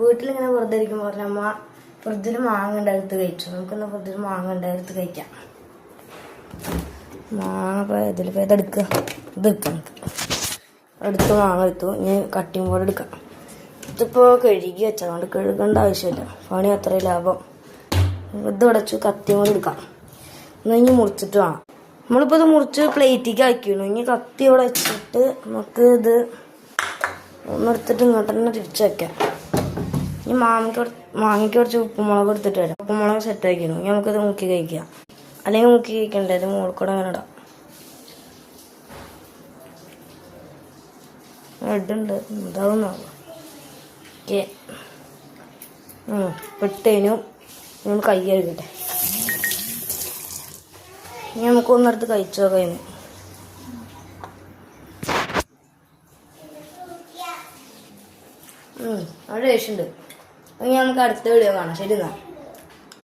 വീട്ടിലിങ്ങനെ വെറുതെ ഇരിക്കുമ്പോൾ പറഞ്ഞ അമ്മ ഫ്രിഡ്ജിൽ മാങ്ങ ഉണ്ടായിട്ട് കഴിച്ചു. നമുക്കിന്ന് ഫ്രിഡ്ജിൽ മാങ്ങ ഉണ്ടായിട്ട് കഴിക്കാം. മാങ്ങ ഇപ്പോൾ ഇതിലിപ്പോൾ ഇതെടുക്കുക, ഇതെടുക്കാം. നമുക്ക് മാങ്ങ എടുത്തു. ഇനി കട്ടിങ് ബോർഡ് എടുക്കാം. ഇതിപ്പോൾ കഴുകി വെച്ചതുകൊണ്ട് കഴുകേണ്ട ആവശ്യമില്ല. പണി അത്രയും ലാഭം. ഇത് ഉടച്ചു കത്തിയും കൂടി എടുക്കാം. എന്നാൽ ഇനി മുറിച്ചിട്ട് വേണം. നമ്മളിപ്പോൾ ഇത് മുറിച്ച് പ്ലേറ്റിലേക്ക് ആക്കിയിരുന്നു. ഇനി കത്തി ഇവിടെ വെച്ചിട്ട് നമുക്ക് ഇത് ഒന്നെടുത്തിട്ട് ഇങ്ങോട്ട് തന്നെ തിരിച്ച് വയ്ക്കാം. ഇനി മാങ്ങയ്ക്ക് കുറച്ച് ഉപ്പുമുളക് എടുത്തിട്ട് വരാം. ഉപ്പുമുളക് സെറ്റ് ആക്കിയിരുന്നു. ഇനി നമുക്കിത് മുക്കി കഴിക്കാം. അല്ലെങ്കിൽ മുക്കി കഴിക്കണ്ടേ, ഇത് മുകളിൽ കൂടെ അങ്ങനെ ഇടാം. ഇടുണ്ട് എന്താവുന്നാവും. ഓക്കെ, ഇട്ടേനു. നമ്മൾ കൈ കഴുകട്ടെ. ഇനി നമുക്ക് ഒന്നെടുത്ത് കഴിച്ചു നോക്കാം. അവിടെ ടേസ്റ്റ് ഉണ്ട്. ഇനി നമുക്ക് അടുത്ത വീഡിയോ കാണാം. ശരി എന്നാ.